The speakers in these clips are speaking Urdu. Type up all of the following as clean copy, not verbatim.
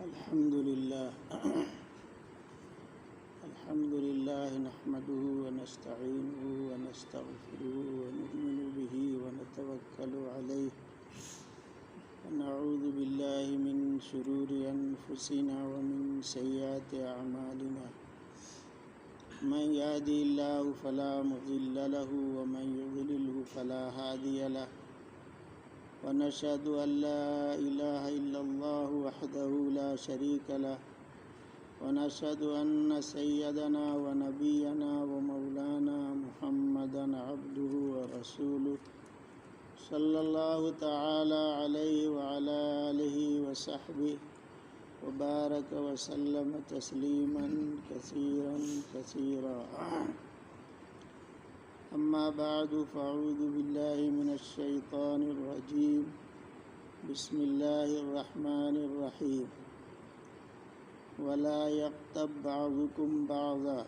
الحمد لله نحمده ونستعينه ونستغفره ونؤمن به ونتوكل عليه ونعوذ بالله من شرور أنفسنا ومن سيئات أعمالنا من يهده الله فلا مضل له ومن يضلله فلا هادي له ونشهد أن لا إله إلا الله وحده لا شريك له ونشهد أن سيدنا ونبينا ومولانا محمدا عبده ورسوله صلى الله تعالى عليه وعلى آله وصحبه وبارك وسلم تسليما كثيرا كثيرا أما بعد فأعوذ بالله من الشيطان الرجيم بسم الله الرحمن الرحيم ولا يغتب بعضكم بعضا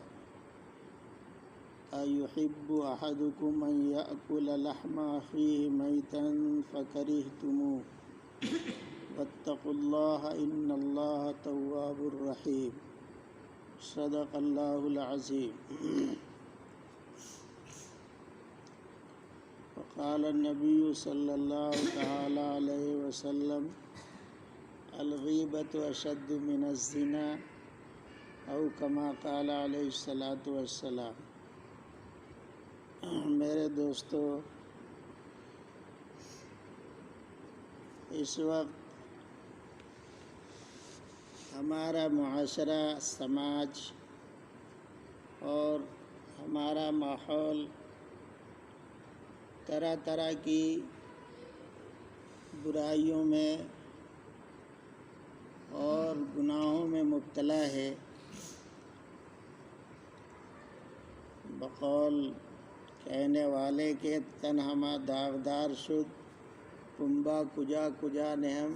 أيحب أحدكم أن يأكل لحم أخيه ميتا فكرهتموه واتقوا الله إن الله تواب رحيم صدق الله العظيم وقال النبي صلى الله تعالى عليه وسلم الغیبت اشد من الزنا او کما قال علیہ الصلاۃ والسلام۔ میرے دوستو، اس وقت ہمارا معاشرہ، سماج اور ہمارا ماحول طرح طرح کی برائیوں میں اور گناہوں میں مبتلا ہے۔ بقول کہنے والے کے تن ہمہ داغدار شد، کنبہ کجا کجا نہم،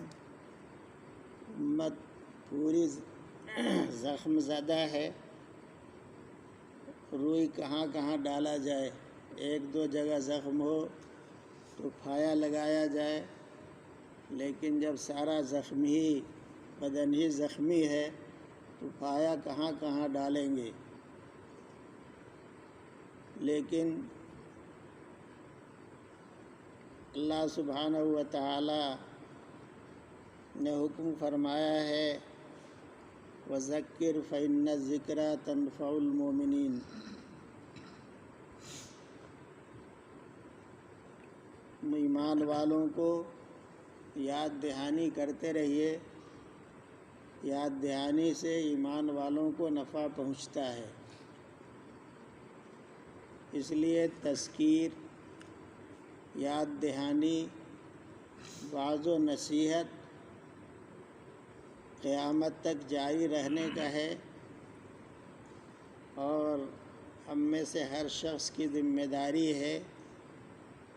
امت پوری زخم زدہ ہے، روئی کہاں کہاں ڈالا جائے، ایک دو جگہ زخم ہو تو پھایا لگایا جائے، لیکن جب سارا زخم ہی بدن ہی زخمی ہے تو پھایا کہاں کہاں ڈالیں گے۔ لیکن اللہ سبحانہ و تعالی نے حکم فرمایا ہے وَذَكِّرْ فَإِنَّ الذِّكْرَى تَنفَعُ الْمُؤْمِنِينَ۔ ایمان والوں کو یاد دہانی کرتے رہیے، یاد دہانی سے ایمان والوں کو نفع پہنچتا ہے۔ اس لیے تذکیر، یاد دہانی، وعظ و نصیحت قیامت تک جاری رہنے کا ہے، اور ہم میں سے ہر شخص کی ذمہ داری ہے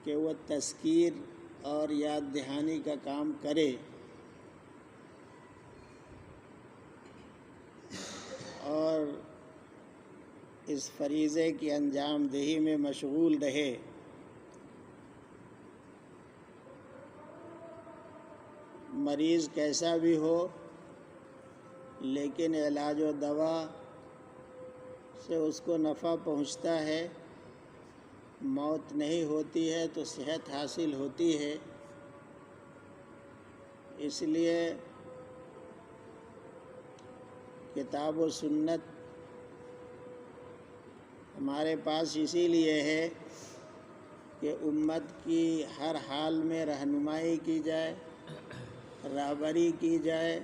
کہ وہ تذکیر اور یاد دہانی کا کام کرے، اور اس فریضے کی انجام دہی میں مشغول رہے۔ مریض کیسا بھی ہو، لیکن علاج و دوا سے اس کو نفع پہنچتا ہے، موت نہیں ہوتی ہے تو صحت حاصل ہوتی ہے۔ اس لیے کتاب و سنت ہمارے پاس اسی لیے ہے کہ امت کی ہر حال میں رہنمائی کی جائے، رہبری کی جائے،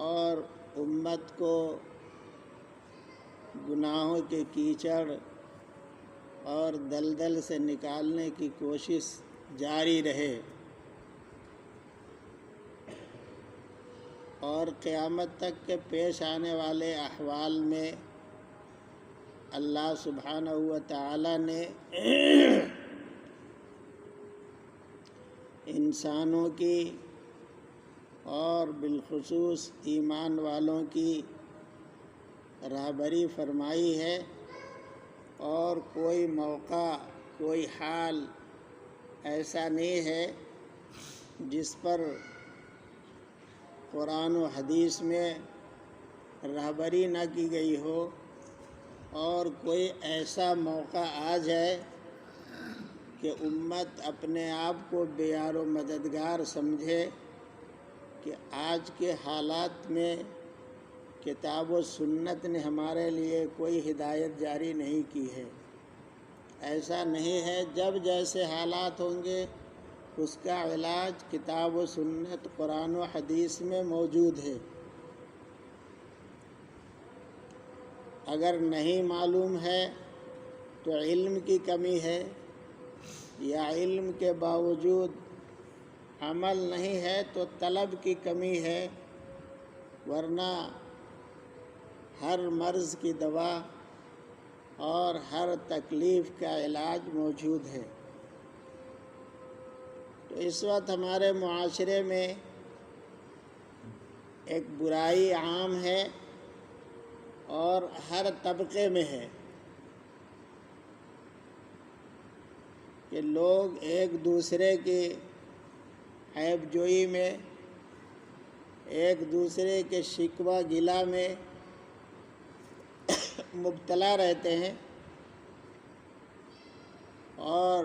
اور امت کو گناہوں کے کیچڑ اور دلدل سے نکالنے کی کوشش جاری رہے، اور قیامت تک کے پیش آنے والے احوال میں اللہ سبحانہ و تعالی نے انسانوں کی اور بالخصوص ایمان والوں کی رہبری فرمائی ہے، اور کوئی موقع، کوئی حال ایسا نہیں ہے جس پر قرآن و حدیث میں رہبری نہ کی گئی ہو اور کوئی ایسا موقع آ جائے کہ امت اپنے آپ کو بیار و مددگار سمجھے کہ آج کے حالات میں کتاب و سنت نے ہمارے لیے کوئی ہدایت جاری نہیں کی ہے. ایسا نہیں ہے. جب جیسے حالات ہوں گے اس کا علاج کتاب و سنت قرآن و حدیث میں موجود ہے. اگر نہیں معلوم ہے تو علم کی کمی ہے، یا علم کے باوجود عمل نہیں ہے تو طلب کی کمی ہے، ورنہ ہر مرض کی دوا اور ہر تکلیف کا علاج موجود ہے. تو اس وقت ہمارے معاشرے میں ایک برائی عام ہے اور ہر طبقے میں ہے کہ لوگ ایک دوسرے کی عیب جوئی میں، ایک دوسرے کے شکوہ گلہ میں مبتلا رہتے ہیں، اور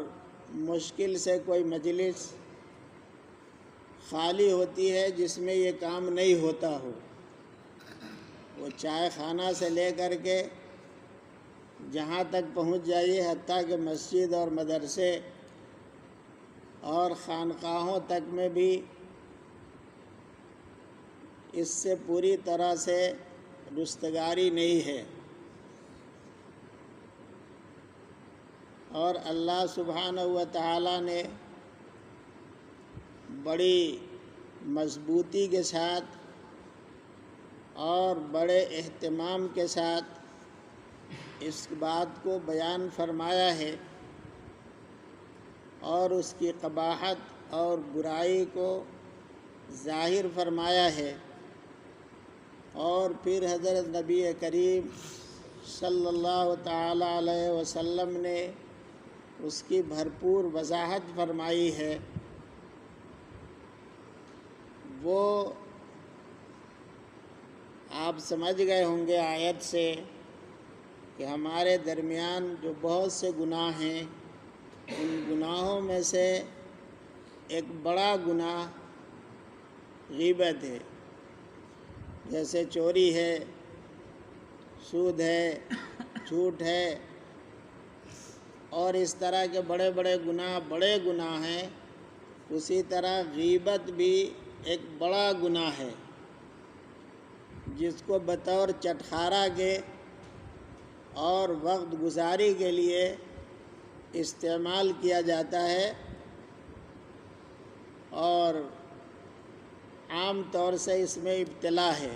مشکل سے کوئی مجلس خالی ہوتی ہے جس میں یہ کام نہیں ہوتا ہو. وہ چائے خانہ سے لے کر کے جہاں تک پہنچ جائیے، حتیٰ کہ مسجد اور مدرسے اور خانقاہوں تک میں بھی اس سے پوری طرح سے رستگاری نہیں ہے. اور اللہ سبحانہ و تعالیٰ نے بڑی مضبوطی کے ساتھ اور بڑے اہتمام کے ساتھ اس بات کو بیان فرمایا ہے اور اس کی قباحت اور برائی کو ظاہر فرمایا ہے. اور پھر حضرت نبی کریم صلی اللہ تعالیٰ علیہ وسلم نے اس کی بھرپور وضاحت فرمائی ہے. وہ آپ سمجھ گئے ہوں گے آیت سے کہ ہمارے درمیان جو بہت سے گناہ ہیں، ان گناہوں میں سے ایک بڑا گناہ غیبت ہے. جیسے چوری ہے، سود ہے، جھوٹ ہے، اور اس طرح کے بڑے بڑے گناہ ہیں. اسی طرح غیبت بھی ایک بڑا گناہ ہے جس کو بطور چٹخارا کے اور وقت گزاری کے لیے استعمال کیا جاتا ہے، اور عام طور سے اس میں ابتلا ہے.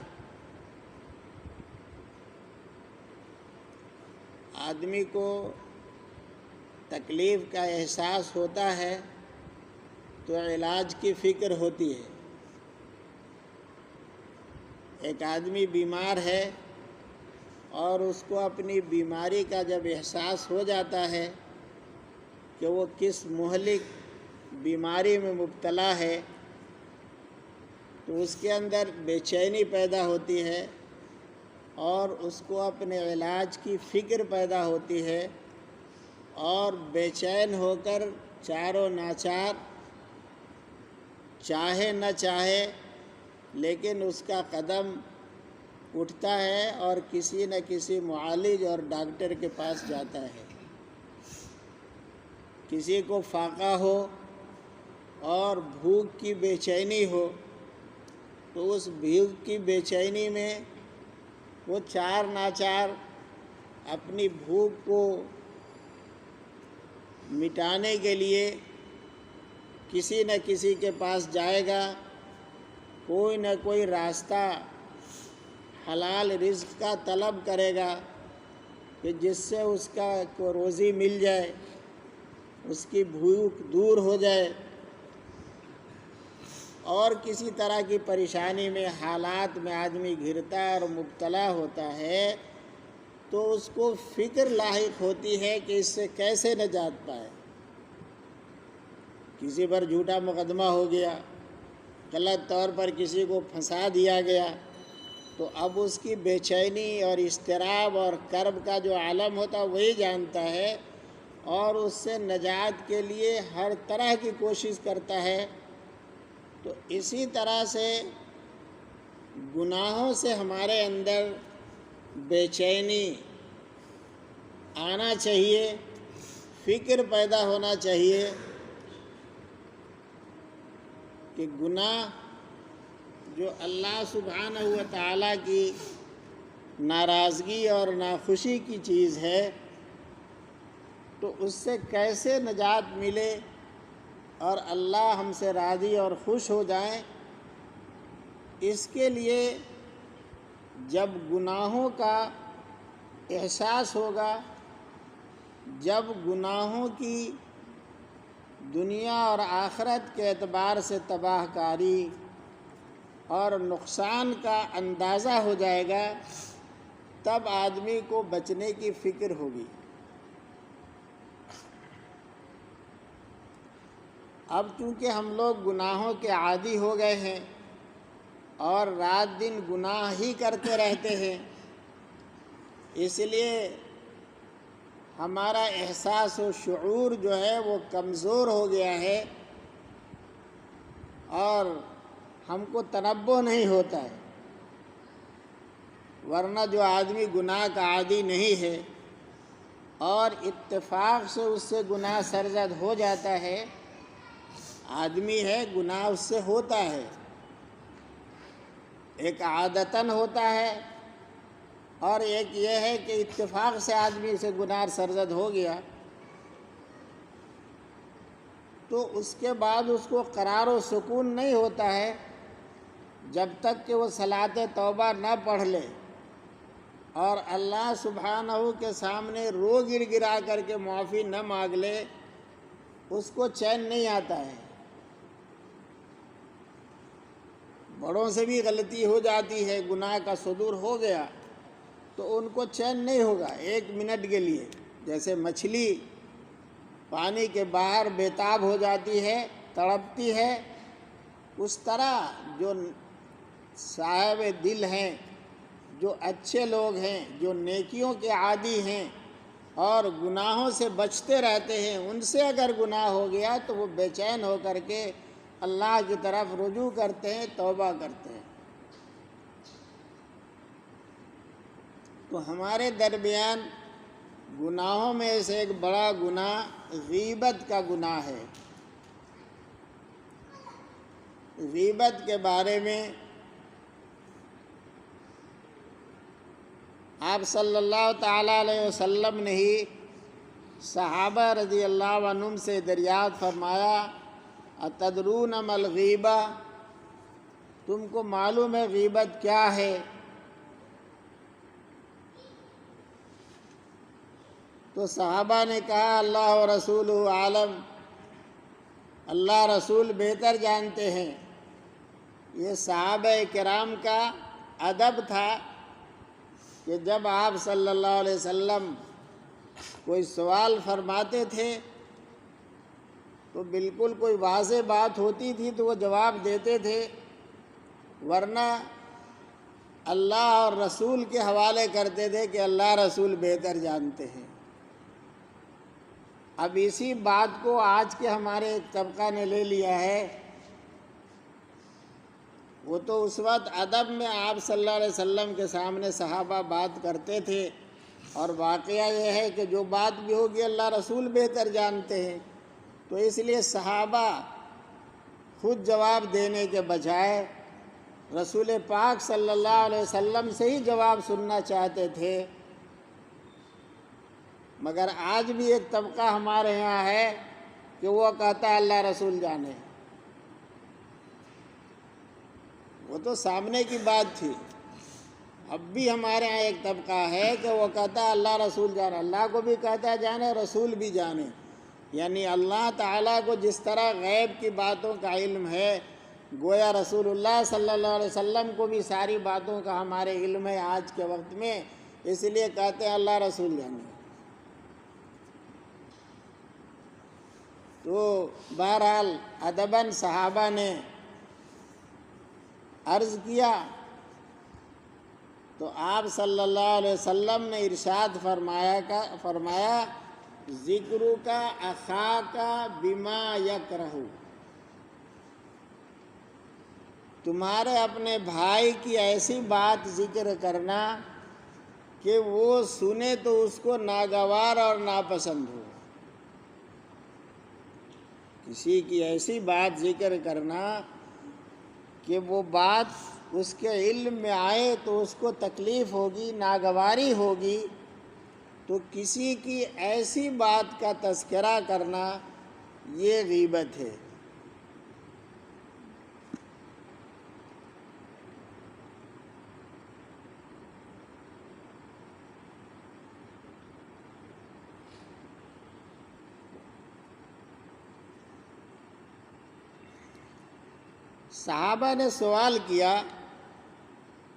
آدمی کو تکلیف کا احساس ہوتا ہے تو علاج کی فکر ہوتی ہے. ایک آدمی بیمار ہے اور اس کو اپنی بیماری کا جب احساس ہو جاتا ہے کہ وہ کس مہلک بیماری میں مبتلا ہے، تو اس کے اندر بے چینی پیدا ہوتی ہے اور اس کو اپنے علاج کی فکر پیدا ہوتی ہے، اور بے چین ہو کر چاروں ناچار، چاہے نہ چاہے لیکن اس کا قدم اٹھتا ہے اور کسی نہ کسی معالج اور ڈاکٹر کے پاس جاتا ہے. کسی کو فاقہ ہو اور بھوک کی بے چینی ہو تو اس بھوک کی بے چینی میں وہ چار ناچار اپنی بھوک کو مٹانے کے لیے کسی نہ کسی کے پاس جائے گا، کوئی نہ کوئی راستہ حلال رزق کا طلب کرے گا کہ جس سے اس کا کو روزی مل جائے، اس کی بھوک دور ہو جائے. اور کسی طرح کی پریشانی میں، حالات میں آدمی گھرتا اور مبتلا ہوتا ہے تو اس کو فکر لاحق ہوتی ہے کہ اس سے کیسے نجات پائے. کسی پر جھوٹا مقدمہ ہو گیا، غلط طور پر کسی کو پھنسا دیا گیا تو اب اس کی بے چینی اور اضطراب اور کرب کا جو عالم ہوتا ہے وہی جانتا ہے، اور اس سے نجات کے لیے ہر طرح کی کوشش کرتا ہے۔ تو اسی طرح سے گناہوں سے ہمارے اندر بے چینی آنا چاہیے، فکر پیدا ہونا چاہیے کہ گناہ جو اللہ سبحانہ و تعالیٰ کی ناراضگی اور ناخوشی کی چیز ہے، تو اس سے کیسے نجات ملے اور اللہ ہم سے راضی اور خوش ہو جائیں، اس کے لیے جب گناہوں کا احساس ہوگا، جب گناہوں کی دنیا اور آخرت کے اعتبار سے تباہ کاری اور نقصان کا اندازہ ہو جائے گا، تب آدمی کو بچنے کی فکر ہوگی۔ اب چونکہ ہم لوگ گناہوں کے عادی ہو گئے ہیں اور رات دن گناہ ہی کرتے رہتے ہیں، اس لیے ہمارا احساس و شعور جو ہے وہ کمزور ہو گیا ہے، اور ہم کو تنبہ نہیں ہوتا ہے۔ ورنہ جو آدمی گناہ کا عادی نہیں ہے اور اتفاق سے اس سے گناہ سرزد ہو جاتا ہے، آدمی ہے گناہ اس سے ہوتا ہے، ایک عادتاً ہوتا ہے، اور ایک یہ ہے کہ اتفاق سے آدمی سے گناہ سرزد ہو گیا، تو اس کے بعد اس کو قرار و سکون نہیں ہوتا ہے جب تک کہ وہ صلاۃ توبہ نہ پڑھ لے اور اللہ سبحانہ کے سامنے رو گر گرا کر کے معافی نہ مانگ لے، اس کو چین نہیں آتا ہے۔ بڑوں سے بھی غلطی ہو جاتی ہے، گناہ کا صدور ہو گیا تو ان کو چین نہیں ہوگا ایک منٹ کے لیے۔ جیسے مچھلی پانی کے باہر بےتاب ہو جاتی ہے، تڑپتی ہے، اس طرح جو صاحب دل ہیں، جو اچھے لوگ ہیں، جو نیکیوں کے عادی ہیں اور گناہوں سے بچتے رہتے ہیں، ان سے اگر گناہ ہو گیا تو وہ بے چین ہو کر کے اللہ کی طرف رجوع کرتے ہیں، توبہ کرتے ہیں۔ تو ہمارے درمیان گناہوں میں سے ایک بڑا گناہ غیبت کا گناہ ہے۔ غیبت کے بارے میں آپ صلی اللہ تعالیٰ علیہ وسلم نے ہی صحابہ رضی اللہ عنہم سے دریافت فرمایا، اتدرون ما الغیبہ، تم کو معلوم ہے غیبت کیا ہے؟ تو صحابہ نے کہا اللہ و رسول عالم، اللہ رسول بہتر جانتے ہیں۔ یہ صحابہ کرام کا ادب تھا کہ جب آپ صلی اللہ علیہ وسلم کوئی سوال فرماتے تھے تو بالکل کوئی واضح بات ہوتی تھی تو وہ جواب دیتے تھے، ورنہ اللہ اور رسول کے حوالے کرتے تھے کہ اللہ رسول بہتر جانتے ہیں۔ اب اسی بات کو آج کے ہمارے ایک طبقہ نے لے لیا ہے۔ وہ تو اس وقت ادب میں آپ صلی اللہ علیہ وسلم کے سامنے صحابہ بات کرتے تھے، اور واقعہ یہ ہے کہ جو بات بھی ہوگی اللہ رسول بہتر جانتے ہیں، تو اس لیے صحابہ خود جواب دینے کے بجائے رسول پاک صلی اللہ علیہ وسلم سے ہی جواب سننا چاہتے تھے۔ مگر آج بھی ایک طبقہ ہمارے یہاں ہے کہ وہ کہتا ہے اللہ رسول جانے، وہ تو سامنے کی بات تھی۔ اب بھی ہمارے ہاں ایک طبقہ ہے کہ وہ کہتا ہے اللہ رسول جانے، اللہ کو بھی کہتا ہے جانے، رسول بھی جانے، یعنی اللہ تعالیٰ کو جس طرح غیب کی باتوں کا علم ہے، گویا رسول اللہ صلی اللہ علیہ وسلم کو بھی ساری باتوں کا ہمارے علم ہے آج کے وقت میں، اس لیے کہتے ہیں اللہ رسول جانے۔ تو بہرحال ادباً صحابہ نے عرض کیا تو آپ صلی اللہ علیہ وسلم نے ارشاد فرمایا ذکرُ کا اخاک بما یکرہ، تمہارے اپنے بھائی کی ایسی بات ذکر کرنا کہ وہ سنے تو اس کو ناگوار اور ناپسند ہو، کسی کی ایسی بات ذکر کرنا کہ وہ بات اس کے علم میں آئے تو اس کو تکلیف ہوگی، ناگواری ہوگی، تو کسی کی ایسی بات کا تذکرہ کرنا یہ غیبت ہے۔ صحابہ نے سوال کیا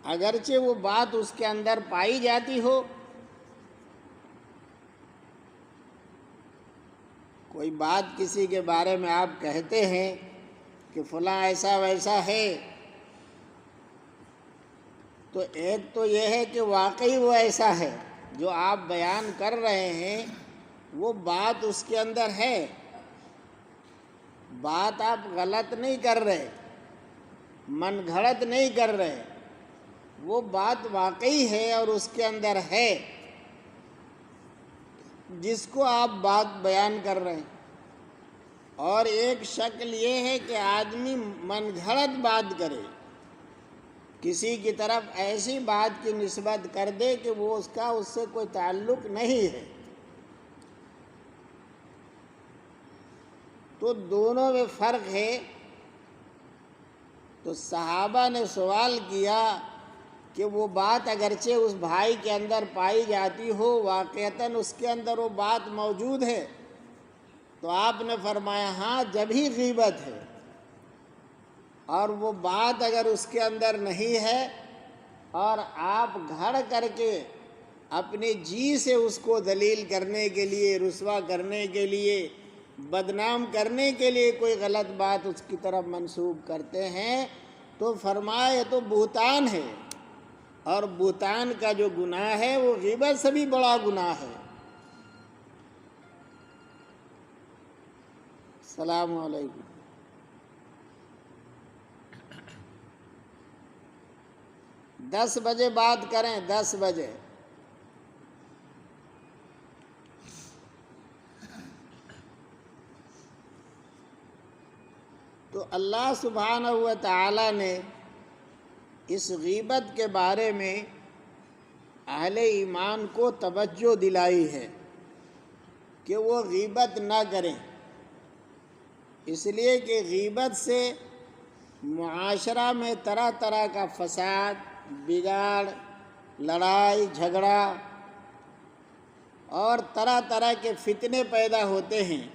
اگرچہ وہ بات اس کے اندر پائی جاتی ہو، کوئی بات کسی کے بارے میں آپ کہتے ہیں کہ فلاں ایسا ویسا ہے، تو ایک تو یہ ہے کہ واقعی وہ ایسا ہے جو آپ بیان کر رہے ہیں، وہ بات اس کے اندر ہے، بات آپ غلط نہیں کر رہے، من گھڑت نہیں کر رہے، وہ بات واقعی ہے اور اس کے اندر ہے جس کو آپ بات بیان کر رہے ہیں۔ اور ایک شکل یہ ہے کہ آدمی من گھڑت بات کرے، کسی کی طرف ایسی بات کی نسبت کر دے کہ وہ اس سے کوئی تعلق نہیں ہے، تو دونوں میں فرق ہے۔ تو صحابہ نے سوال کیا کہ وہ بات اگرچہ اس بھائی کے اندر پائی جاتی ہو، واقعتاً اس کے اندر وہ بات موجود ہے، تو آپ نے فرمایا ہاں جب ہی غیبت ہے، اور وہ بات اگر اس کے اندر نہیں ہے اور آپ گھڑ کر کے اپنے جی سے اس کو ذلیل کرنے کے لیے، رسوا کرنے کے لیے، بدنام کرنے کے لیے کوئی غلط بات اس کی طرف منسوب کرتے ہیں، تو فرمایا یہ تو بہتان ہے، اور بہتان کا جو گناہ ہے وہ غیبت سے بھی بڑا گناہ ہے۔ السلام علیکم۔ 10 بجے بات کریں، 10 بجے۔ تو اللہ سبحانہ و تعالی نے اس غیبت کے بارے میں اہل ایمان کو توجہ دلائی ہے کہ وہ غیبت نہ کریں، اس لیے کہ غیبت سے معاشرہ میں طرح طرح کا فساد، بگاڑ، لڑائی جھگڑا اور طرح طرح کے فتنے پیدا ہوتے ہیں۔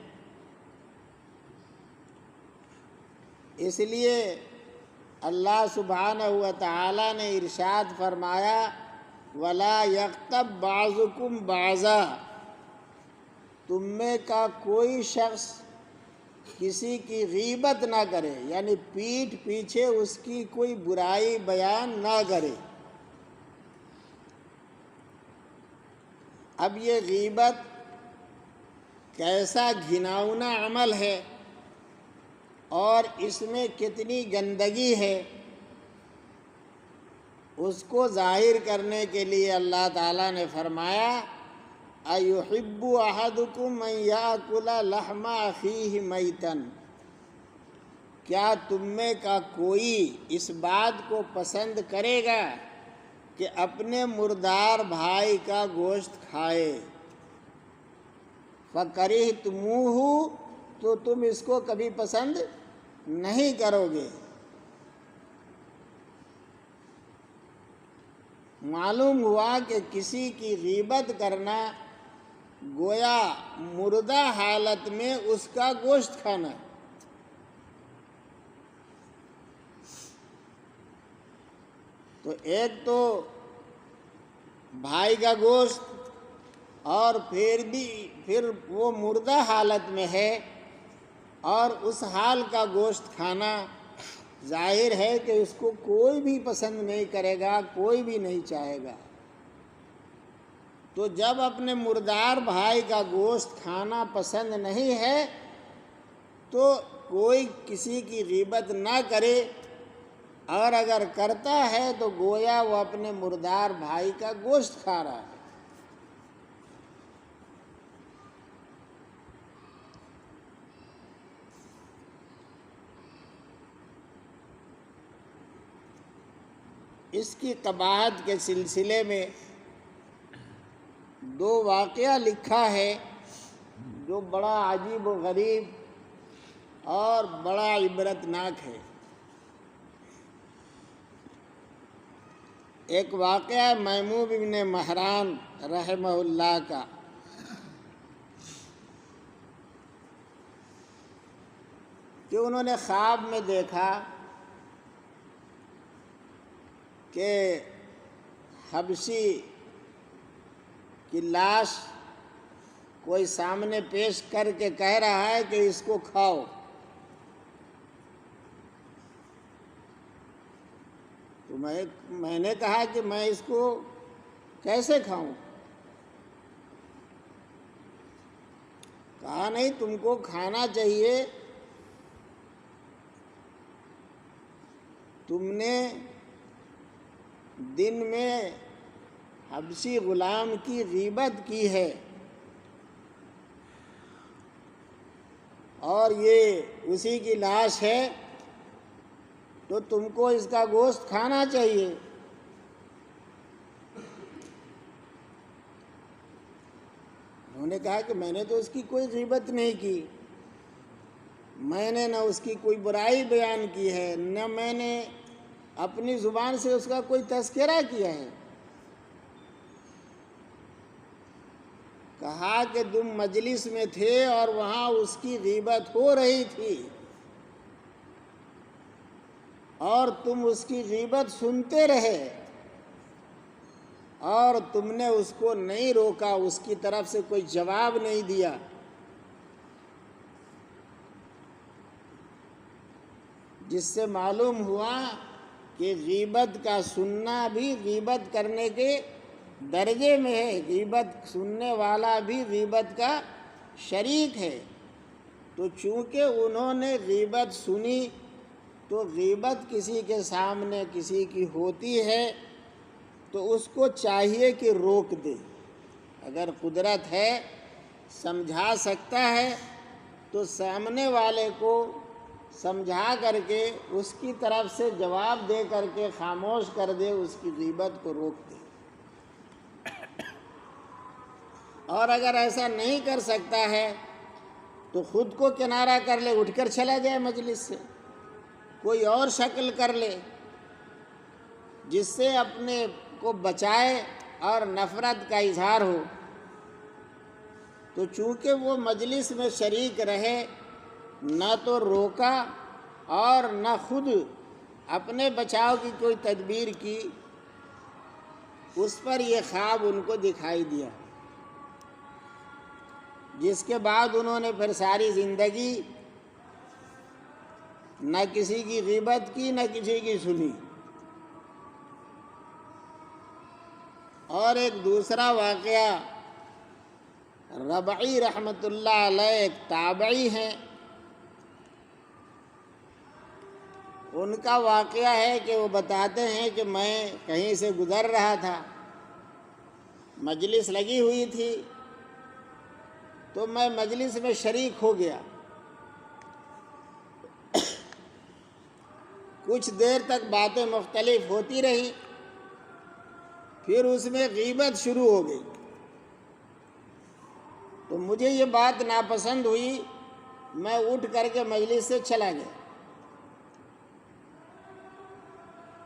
اس لیے اللہ سبحانہ و تعالی نے ارشاد فرمایا وَلَا يَغْتَبْ بَعْضُكُمْ بَعْضًا، تم میں کا کوئی شخص کسی کی غیبت نہ کرے، یعنی پیٹھ پیچھے اس کی کوئی برائی بیان نہ کرے۔ اب یہ غیبت کیسا گھناؤنا عمل ہے اور اس میں کتنی گندگی ہے، اس کو ظاہر کرنے کے لیے اللہ تعالیٰ نے فرمایا اَيُحِبُّ أَحَدُكُمْ أَن يَأْكُلَ لَحْمَ أَخِيهِ مَيْتًا، کیا تم میں کا کوئی اس بات کو پسند کرے گا کہ اپنے مردار بھائی کا گوشت کھائے؟ فَكَرِهْتُمُوهُ، تو تم اس کو کبھی پسند نہیں کرو گے۔ معلوم ہوا کہ کسی کی غیبت کرنا گویا مردہ حالت میں اس کا گوشت کھانا۔ تو ایک تو بھائی کا گوشت اور پھر وہ مردہ حالت میں ہے اور اس حال کا گوشت کھانا، ظاہر ہے کہ اس کو کوئی بھی پسند نہیں کرے گا، کوئی بھی نہیں چاہے گا۔ تو جب اپنے مردار بھائی کا گوشت کھانا پسند نہیں ہے تو کوئی کسی کی غیبت نہ کرے، اور اگر کرتا ہے تو گویا وہ اپنے مردار بھائی کا گوشت کھا رہا ہے۔ اس کی قباحت کے سلسلے میں 2 واقعہ لکھا ہے جو بڑا عجیب و غریب اور بڑا عبرتناک ہے۔ ایک واقعہ میمون بن مہران رحمہ اللہ کا، کہ انہوں نے خواب میں دیکھا کہ حبشی کی لاش کوئی سامنے پیش کر کے کہہ رہا ہے کہ اس کو کھاؤ۔ تو میں نے کہا کہ میں اس کو کیسے کھاؤں؟ کہا نہیں، تم کو کھانا چاہیے، تم نے دن میں حبشی غلام کی غیبت کی ہے، اور یہ اسی کی لاش ہے، تو تم کو اس کا گوشت کھانا چاہیے۔ انہوں نے کہا کہ میں نے تو اس کی کوئی غیبت نہیں کی، میں نے نہ اس کی کوئی برائی بیان کی ہے، نہ میں نے اپنی زبان سے اس کا کوئی تذکرہ کیا ہے۔ کہا کہ تم مجلس میں تھے اور وہاں اس کی غیبت ہو رہی تھی، اور تم اس کی غیبت سنتے رہے، اور تم نے اس کو نہیں روکا، اس کی طرف سے کوئی جواب نہیں دیا۔ جس سے معلوم ہوا کہ غیبت کا سننا بھی غیبت کرنے کے درجے میں ہے، غیبت سننے والا بھی غیبت کا شریک ہے۔ تو چونکہ انہوں نے غیبت سنی، تو غیبت کسی کے سامنے کسی کی ہوتی ہے تو اس کو چاہیے کہ روک دے۔ اگر قدرت ہے، سمجھا سکتا ہے، تو سامنے والے کو سمجھا کر کے اس کی طرف سے جواب دے کر کے خاموش کر دے، اس کی غیبت کو روک دے۔ اور اگر ایسا نہیں کر سکتا ہے تو خود کو کنارہ کر لے، اٹھ کر چلا جائے مجلس سے، کوئی اور شکل کر لے جس سے اپنے کو بچائے اور نفرت کا اظہار ہو۔ تو چونکہ وہ مجلس میں شریک رہے، نہ تو روکا اور نہ خود اپنے بچاؤ کی کوئی تدبیر کی، اس پر یہ خواب ان کو دکھائی دیا، جس کے بعد انہوں نے پھر ساری زندگی نہ کسی کی غیبت کی، نہ کسی کی سنی۔ اور ایک دوسرا واقعہ، ربعی رحمۃ اللہ علیہ ایک تابعی ہیں، ان کا واقعہ ہے کہ وہ بتاتے ہیں کہ میں کہیں سے گزر رہا تھا، مجلس لگی ہوئی تھی، تو میں مجلس میں شریک ہو گیا۔ کچھ دیر تک باتیں مختلف ہوتی رہی، پھر اس میں غیبت شروع ہو گئی۔ تو مجھے یہ بات ناپسند ہوئی، میں اٹھ کر کے مجلس سے چلا گیا۔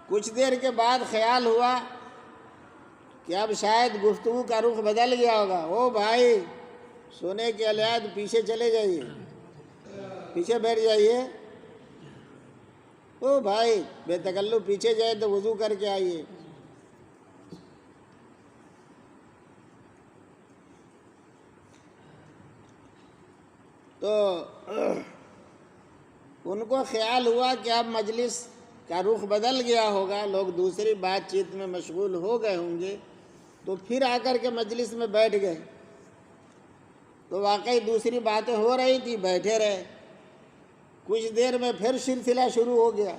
کچھ دیر کے بعد خیال ہوا کہ اب شاید گفتگو کا رخ بدل گیا ہوگا۔ او بھائی، سونے کے الیاد پیچھے چلے جائیے، پیچھے بیٹھ جائیے۔ او بھائی بے تکلف پیچھے جائے تو وضو کر کے آئیے۔ تو ان کو خیال ہوا کہ اب مجلس کا رخ بدل گیا ہوگا، لوگ دوسری بات چیت میں مشغول ہو گئے ہوں گے، تو پھر آ کر کے مجلس میں بیٹھ گئے۔ تو واقعی دوسری باتیں ہو رہی تھی، بیٹھے رہے، کچھ دیر میں پھر سلسلہ شروع ہو گیا۔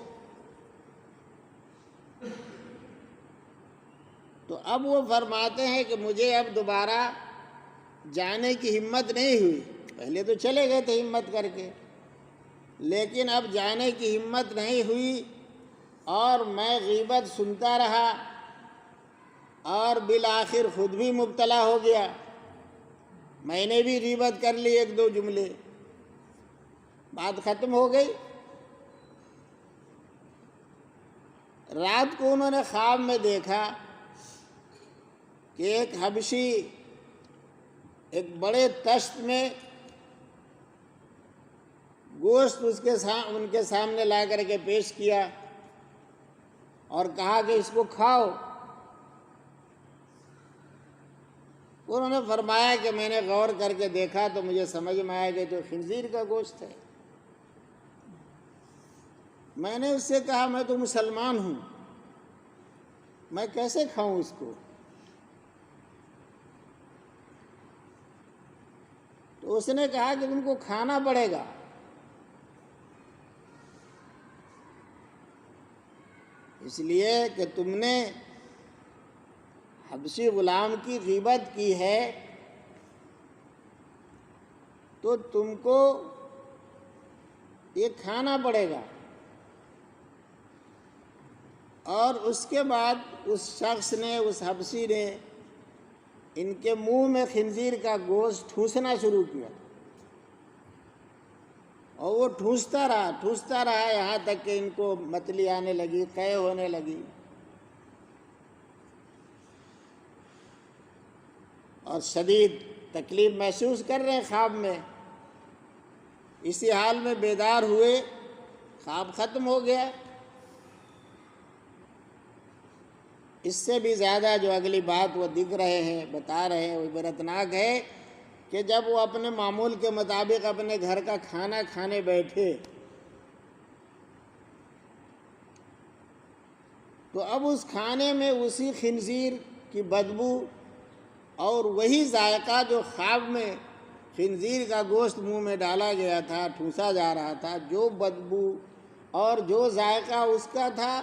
تو اب وہ فرماتے ہیں کہ مجھے اب دوبارہ جانے کی ہمت نہیں ہوئی، پہلے تو چلے گئے تھے ہمت کر کے، لیکن اب جانے کی ہمت نہیں ہوئی، اور میں غیبت سنتا رہا، اور بالآخر خود بھی مبتلا ہو گیا، میں نے بھی غیبت کر لی ایک دو جملے، بات ختم ہو گئی۔ رات کو انہوں نے خواب میں دیکھا کہ ایک حبشی ایک بڑے تشت میں گوشت ان کے سامنے لا کر کے پیش کیا اور کہا کہ اس کو کھاؤ۔ انہوں نے فرمایا کہ میں نے غور کر کے دیکھا تو مجھے سمجھ میں آیا کہ جو خنزیر کا گوشت ہے۔ میں نے اس سے کہا میں تو مسلمان ہوں، میں کیسے کھاؤں اس کو؟ تو اس نے کہا کہ تم کو کھانا پڑے گا۔ اس لیے کہ تم نے حبشی غلام کی غیبت کی ہے، تو تم کو یہ کھانا پڑے گا۔ اور اس کے بعد اس شخص نے، اس حبشی نے ان کے منہ میں خنزیر کا گوشت ٹھوسنا شروع کیا، اور وہ ٹھوستا رہا یہاں تک کہ ان کو متلی آنے لگی، قے ہونے لگی، اور شدید تکلیف محسوس کر رہے خواب میں۔ اسی حال میں بیدار ہوئے، خواب ختم ہو گیا۔ اس سے بھی زیادہ جو اگلی بات وہ دکھ رہے ہیں، بتا رہے ہیں، وہ عبرتناک ہے کہ جب وہ اپنے معمول کے مطابق اپنے گھر کا کھانا کھانے بیٹھے تو اب اس کھانے میں اسی خنزیر کی بدبو اور وہی ذائقہ جو خواب میں خنزیر کا گوشت منہ میں ڈالا گیا تھا، ٹھوسا جا رہا تھا، جو بدبو اور جو ذائقہ اس کا تھا،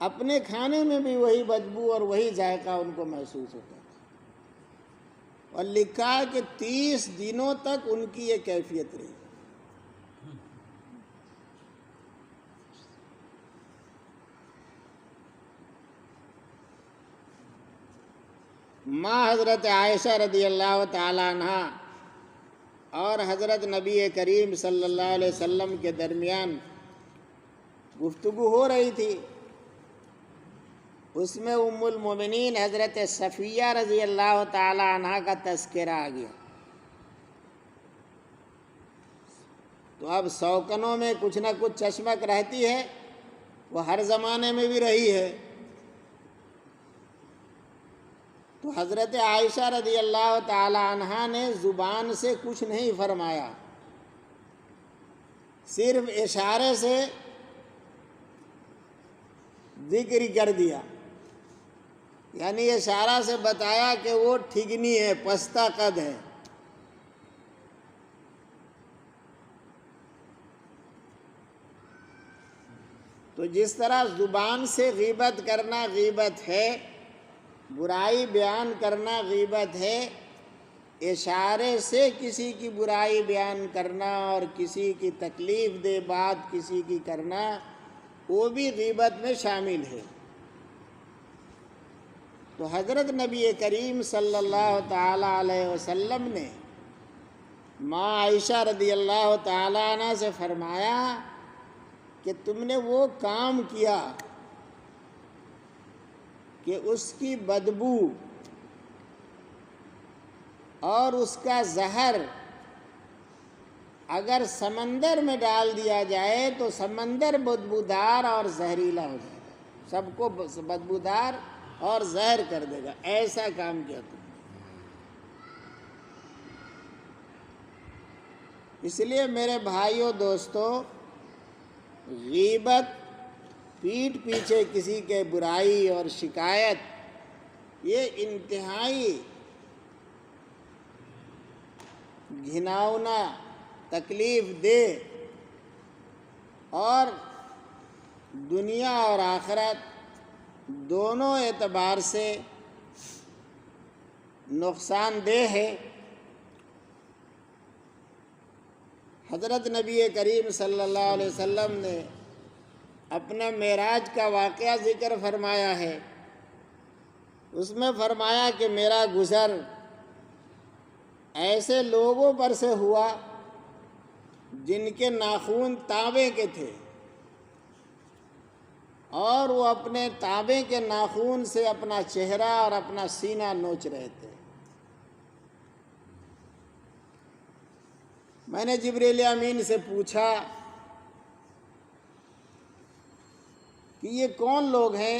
اپنے کھانے میں بھی وہی بدبو اور وہی ذائقہ ان کو محسوس ہوتا تھا۔ اور لکھا ہے کہ 30 دنوں تک ان کی یہ کیفیت رہی۔ ماں حضرت عائشہ رضی اللہ تعالیٰ عنہ اور حضرت نبی کریم صلی اللہ علیہ وسلم کے درمیان گفتگو ہو رہی تھی، اس میں ام المومنین حضرت صفیہ رضی اللہ تعالی عنہ کا تذکرہ آ گیا۔ تو اب سوکنوں میں کچھ نہ کچھ چشمک رہتی ہے، وہ ہر زمانے میں بھی رہی ہے۔ تو حضرت عائشہ رضی اللہ تعالی عنہ نے زبان سے کچھ نہیں فرمایا، صرف اشارے سے ذکر کر دیا، یعنی اشارہ سے بتایا کہ وہ ٹھگنی ہے، پستہ قد ہے۔ تو جس طرح زبان سے غیبت کرنا غیبت ہے، برائی بیان کرنا غیبت ہے، اشارے سے کسی کی برائی بیان کرنا اور کسی کی تکلیف دہ بات کسی کی کرنا، وہ بھی غیبت میں شامل ہے۔ تو حضرت نبی کریم صلی اللہ تعالی علیہ وسلم نے ماں عائشہ رضی اللہ تعالی عنہ سے فرمایا کہ تم نے وہ کام کیا کہ اس کی بدبو اور اس کا زہر اگر سمندر میں ڈال دیا جائے تو سمندر بدبودار اور زہریلا ہو جائے گا، سب کو بدبودار اور زہر کر دے گا، ایسا کام کیا تم۔ اس لیے میرے بھائیوں دوستو، غیبت، پیٹھ پیچھے کسی کے برائی اور شکایت، یہ انتہائی گھناؤنا، تکلیف دہ اور دنیا اور آخرت دونوں اعتبار سے نقصان دہ ہے۔ حضرت نبی کریم صلی اللہ علیہ وسلم نے اپنے معراج کا واقعہ ذکر فرمایا ہے۔ اس میں فرمایا کہ میرا گزر ایسے لوگوں پر سے ہوا جن کے ناخن تانبے کے تھے، اور وہ اپنے تانبے کے ناخن سے اپنا چہرہ اور اپنا سینہ نوچ رہے تھے۔ میں نے جبریل امین سے پوچھا کہ یہ کون لوگ ہیں؟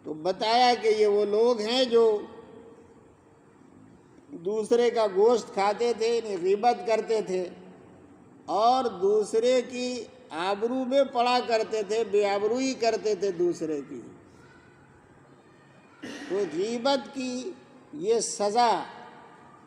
تو بتایا کہ یہ وہ لوگ ہیں جو دوسرے کا گوشت کھاتے تھے، یعنی غیبت کرتے تھے، اور دوسرے کی آبرو میں پڑا کرتے تھے، بے آبروئی کرتے تھے دوسرے کی۔ تو غیبت کی یہ سزا